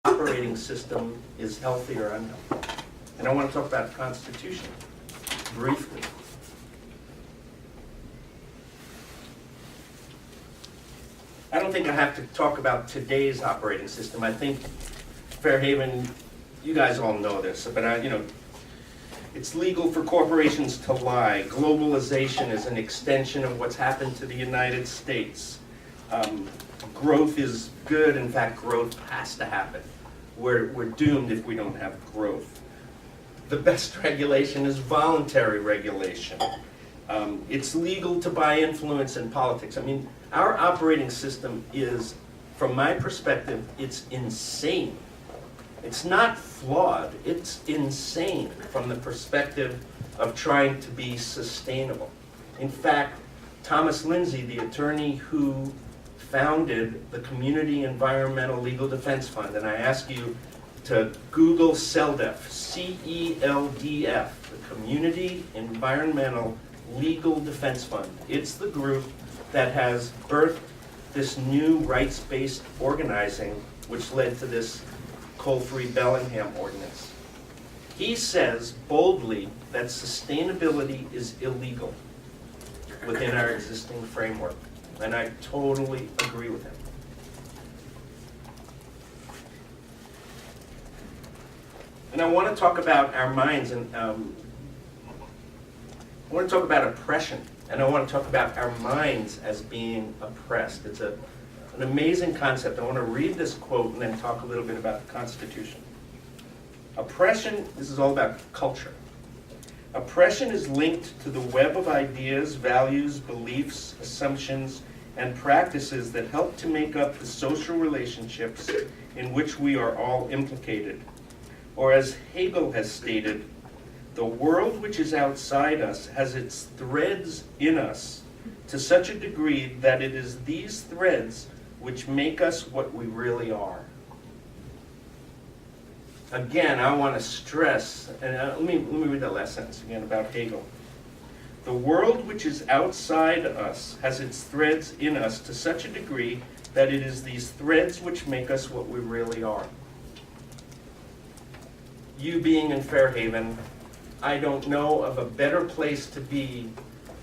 operating system is healthy or unhealthy. And I want to talk about the Constitution briefly. I don't think I have to talk about today's operating system. I think Fairhaven, you guys all know this, but it's legal for corporations to lie. Globalization is an extension of what's happened to the United States. Growth is good. In fact, growth has to happen. We're doomed if we don't have growth. The best regulation is voluntary regulation. It's legal to buy influence in politics. I mean, our operating system is, from my perspective, it's insane. It's not flawed, it's insane from the perspective of trying to be sustainable. In fact, Thomas Lindsay, the attorney who founded the Community Environmental Legal Defense Fund, and I ask you to Google CELDF, C-E-L-D-F, the Community Environmental Legal Defense Fund. It's the group that has birthed this new rights-based organizing which led to this coal-free Bellingham ordinance. He says boldly that sustainability is illegal within our existing framework, and I totally agree with him. And I want to talk about our minds, and I want to talk about oppression, and I want to talk about our minds as being oppressed. It's an amazing concept. I want to read this quote and then talk a little bit about the Constitution. Oppression, this is all about culture. Oppression is linked to the web of ideas, values, beliefs, assumptions, and practices that help to make up the social relationships in which we are all implicated. Or as Hegel has stated, the world which is outside us has its threads in us to such a degree that it is these threads which make us what we really are. Again, I want to stress, and let me read that last sentence again about Hegel. The world which is outside us has its threads in us to such a degree that it is these threads which make us what we really are. You being in Fairhaven, I don't know of a better place to be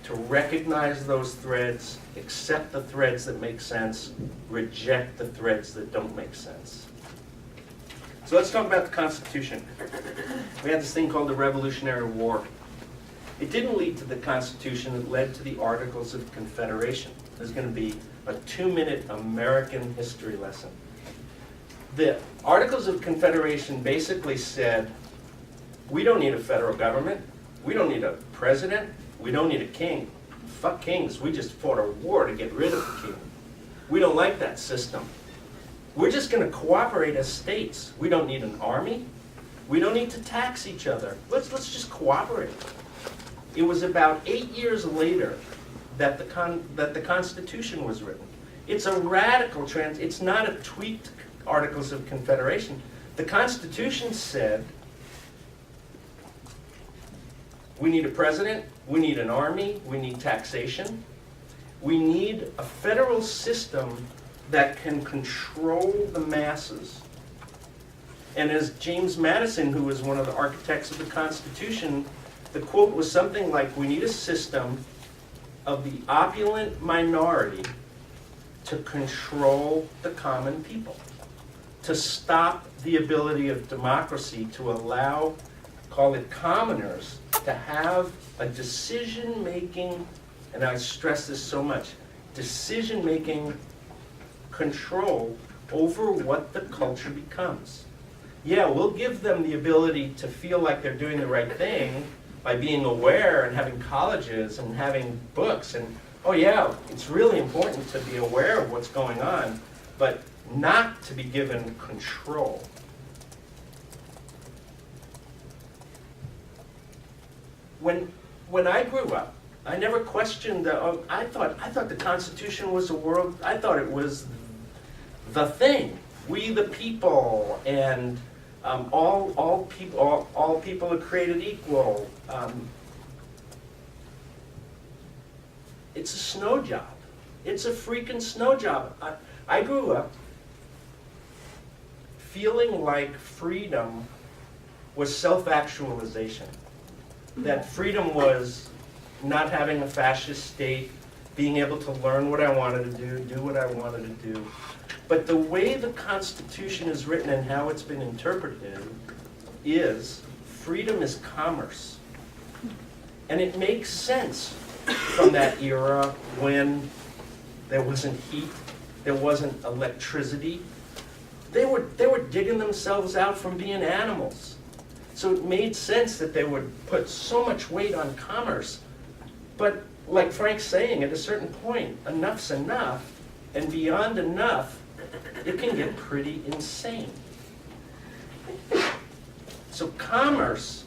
to recognize those threads, accept the threads that make sense, reject the threads that don't make sense. So let's talk about the Constitution. We had this thing called the Revolutionary War. It didn't lead to the Constitution, it led to the Articles of Confederation. There's going to be a 2-minute American history lesson. The Articles of Confederation basically said, we don't need a federal government, we don't need a president, we don't need a king. Fuck kings, we just fought a war to get rid of the king. We don't like that system. We're just going to cooperate as states. We don't need an army. We don't need to tax each other. Let's just cooperate. It was about 8 years later that the Constitution was written. It's a radical it's not a tweaked Articles of Confederation. The Constitution said, we need a president, we need an army, we need taxation. We need a federal system that can control the masses. And as James Madison, who was one of the architects of the Constitution, the quote was something like, we need a system of the opulent minority to control the common people, to stop the ability of democracy to allow, call it commoners, to have a decision-making, and I stress this so much, decision-making control over what the culture becomes. Yeah, we'll give them the ability to feel like they're doing the right thing by being aware and having colleges and having books, and oh yeah, it's really important to be aware of what's going on, but not to be given control. When I grew up, I never questioned I thought the Constitution was I thought it was the thing. We the people, and all people are created equal. It's a snow job. It's a freaking snow job. I grew up feeling like freedom was self-actualization. That freedom was not having a fascist state, being able to learn what I wanted to do what I wanted to do. But the way the Constitution is written and how it's been interpreted is freedom is commerce. And it makes sense from that era when there wasn't heat, there wasn't electricity. They were digging themselves out from being animals. So it made sense that they would put so much weight on commerce. But like Frank's saying, at a certain point, enough's enough, and beyond enough, it can get pretty insane. So commerce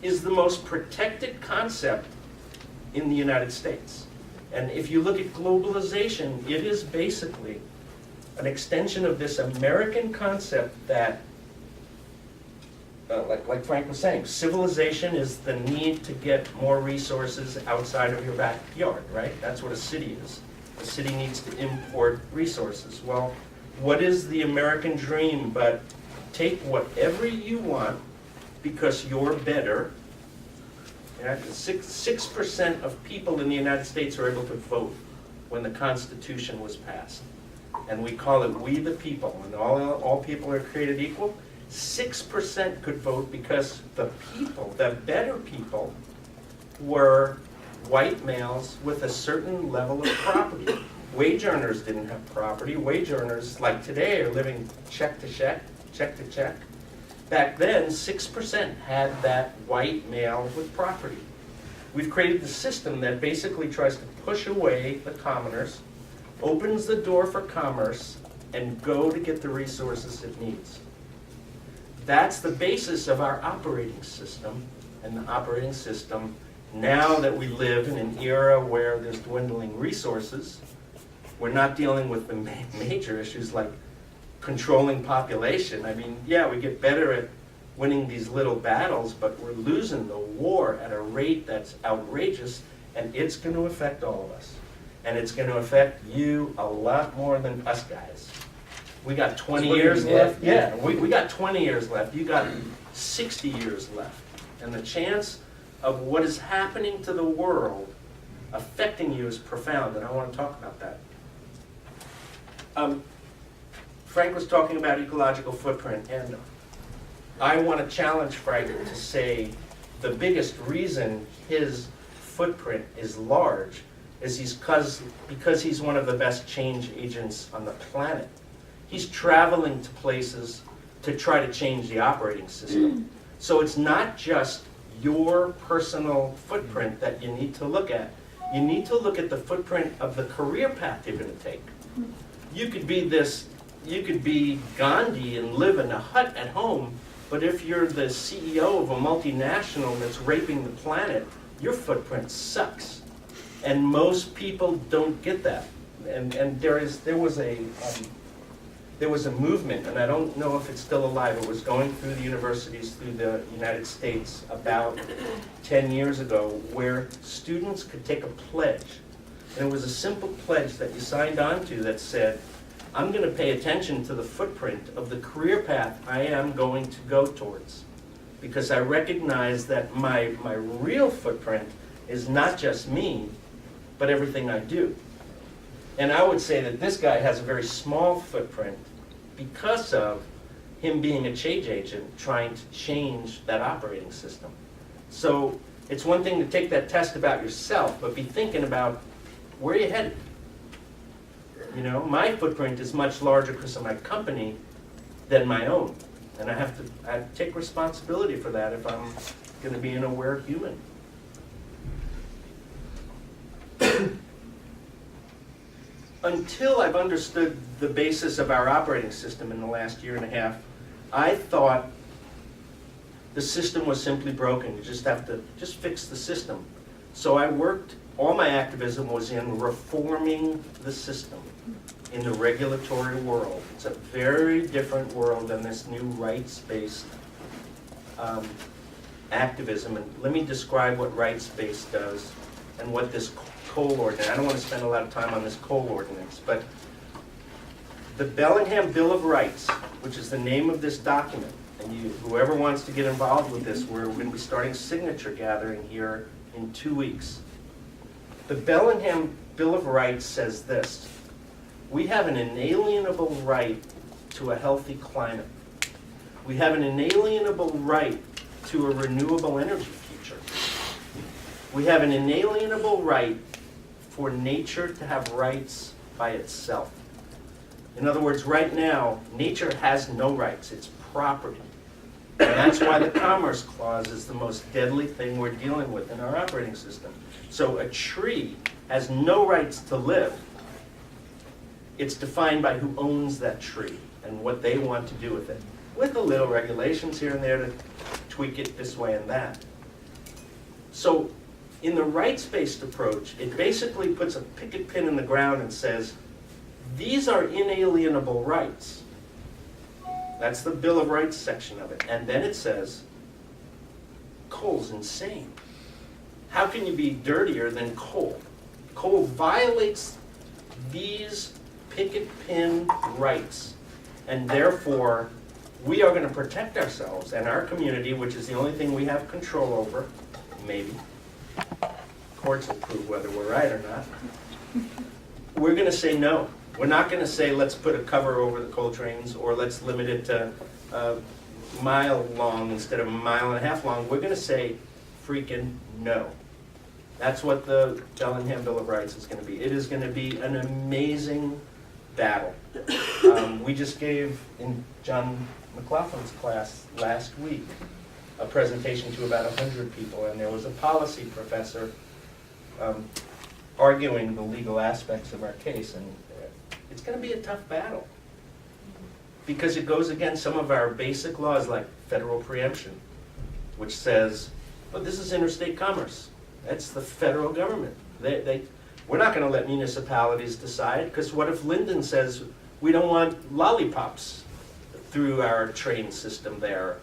is the most protected concept in the United States. And if you look at globalization, it is basically an extension of this American concept that, like Frank was saying, civilization is the need to get more resources outside of your backyard, right? That's what a city is. A city needs to import resources. Well, what is the American dream but take whatever you want because you're better? 6% of people in the United States are able to vote when the Constitution was passed. And we call it we the people. And all people are created equal. 6% could vote because the people, the better people, were white males with a certain level of property. Wage earners didn't have property. Wage earners, like today, are living check to check, check to check. Back then, 6% had that white male with property. We've created the system that basically tries to push away the commoners, opens the door for commerce, and go to get the resources it needs. That's the basis of our operating system. And the operating system, now that we live in an era where there's dwindling resources, we're not dealing with the major issues like controlling population. I mean, yeah, we get better at winning these little battles, but we're losing the war at a rate that's outrageous, and it's going to affect all of us. And it's going to affect you a lot more than us guys. We got 20 years left. Yeah, we got 20 years left. You got 60 years left. And the chance of what is happening to the world affecting you is profound, and I want to talk about that. Frank was talking about ecological footprint, and I want to challenge Frank to say the biggest reason his footprint is large is because he's one of the best change agents on the planet. He's traveling to places to try to change the operating system. So it's not just your personal footprint that you need to look at. You need to look at the footprint of the career path you're going to take. You could be Gandhi and live in a hut at home, but if you're the CEO of a multinational that's raping the planet, your footprint sucks. And most people don't get that. And there was a movement, and I don't know if it's still alive. It was going through the universities through the United States about 10 years ago, where students could take a pledge. And it was a simple pledge that you signed on to that said, I'm going to pay attention to the footprint of the career path I am going to go towards. Because I recognize that my real footprint is not just me, but everything I do. And I would say that this guy has a very small footprint because of him being a change agent trying to change that operating system. So it's one thing to take that test about yourself, but be thinking about where you're headed. You know, my footprint is much larger because of my company than my own. And I have to take responsibility for that if I'm going to be an aware human. Until I've understood the basis of our operating system in the last year and a half, I thought the system was simply broken. You just have to fix the system. So I worked, all my activism was in reforming the system in the regulatory world. It's a very different world than this new rights-based activism. And let me describe what rights-based does and what this coal ordinance, I don't want to spend a lot of time on this coal ordinance, but The Bellingham Bill of Rights, which is the name of this document, and whoever wants to get involved with this, we're going to be starting signature gathering here in 2 weeks. The Bellingham Bill of Rights says this: we have an inalienable right to a healthy climate. We have an inalienable right to a renewable energy future. We have an inalienable right for nature to have rights by itself. In other words, right now, nature has no rights. It's property. And that's why the Commerce Clause is the most deadly thing we're dealing with in our operating system. So a tree has no rights to live. It's defined by who owns that tree and what they want to do with it, with a little regulations here and there to tweak it this way and that. So in the rights-based approach, it basically puts a picket pin in the ground and says, these are inalienable rights. That's the Bill of Rights section of it. And then it says, coal's insane. How can you be dirtier than coal? Coal violates these picket pin rights. And therefore, we are going to protect ourselves and our community, which is the only thing we have control over, maybe. Courts will prove whether we're right or not. We're going to say no. We're not going to say, let's put a cover over the coal trains, or let's limit it to a mile long instead of a mile and a half long. We're going to say, freaking no. That's what the Bellingham Bill of Rights is going to be. It is going to be an amazing battle. We just gave, in John McLaughlin's class last week, a presentation to about 100 people, and there was a policy professor arguing the legal aspects of our case, and it's going to be a tough battle because it goes against some of our basic laws like federal preemption, which says, oh, this is interstate commerce. That's the federal government. We're not going to let municipalities decide, because what if Linden says we don't want lollipops through our train system there?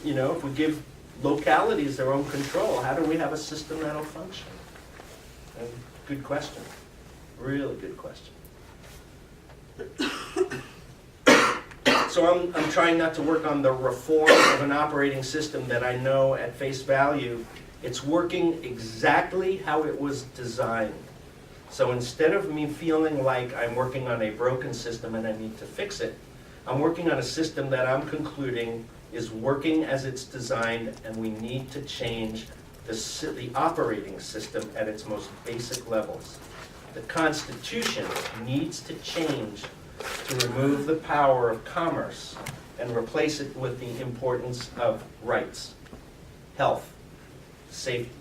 You know, if we give localities their own control, how do we have a system that'll function? And good question. Really good question. So I'm trying not to work on the reform of an operating system that I know at face value it's working exactly how it was designed. So instead of me feeling like I'm working on a broken system and I need to fix it, I'm working on a system that I'm concluding is working as it's designed, and we need to change the operating system at its most basic levels. The Constitution needs to change to remove the power of commerce and replace it with the importance of rights, health, safety.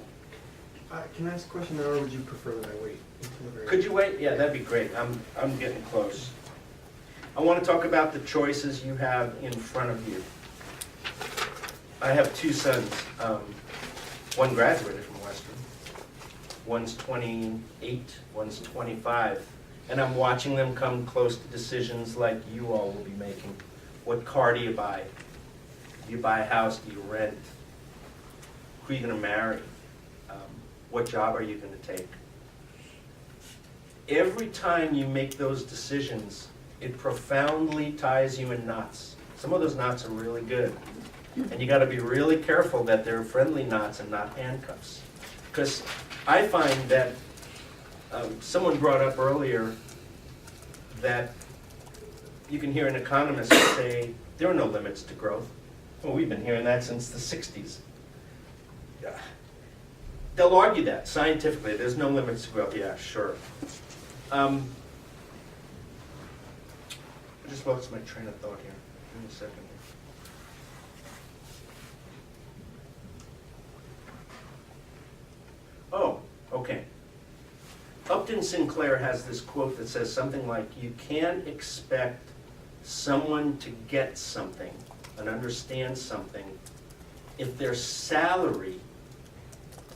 Can I ask a question now, or would you prefer that I wait until the very Could you wait? Yeah, that'd be great. I'm getting close. I want to talk about the choices you have in front of you. I have two sons. One graduated from Western. One's 28, one's 25. And I'm watching them come close to decisions like you all will be making. What car do you buy? Do you buy a house? Do you rent? Who are you going to marry? What job are you going to take? Every time you make those decisions, it profoundly ties you in knots. Some of those knots are really good. And you got to be really careful that they're friendly knots and not handcuffs. Because I find that someone brought up earlier that you can hear an economist say, there are no limits to growth. Well, we've been hearing that since the 60s. They'll argue that scientifically. There's no limits to growth. Yeah, sure. I just lost my train of thought here. Give me a second. Oh, okay. Upton Sinclair has this quote that says something like, you can't expect someone to get something and understand something if their salary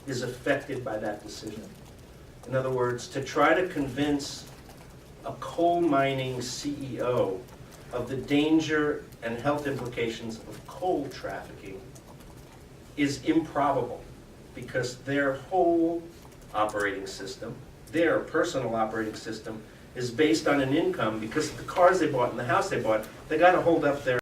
is affected by that decision. In other words, to try to convince a coal mining CEO of the danger and health implications of coal trafficking is improbable, because their whole operating system, their personal operating system, is based on an income, because of the cars they bought and the house they bought, they gotta hold up their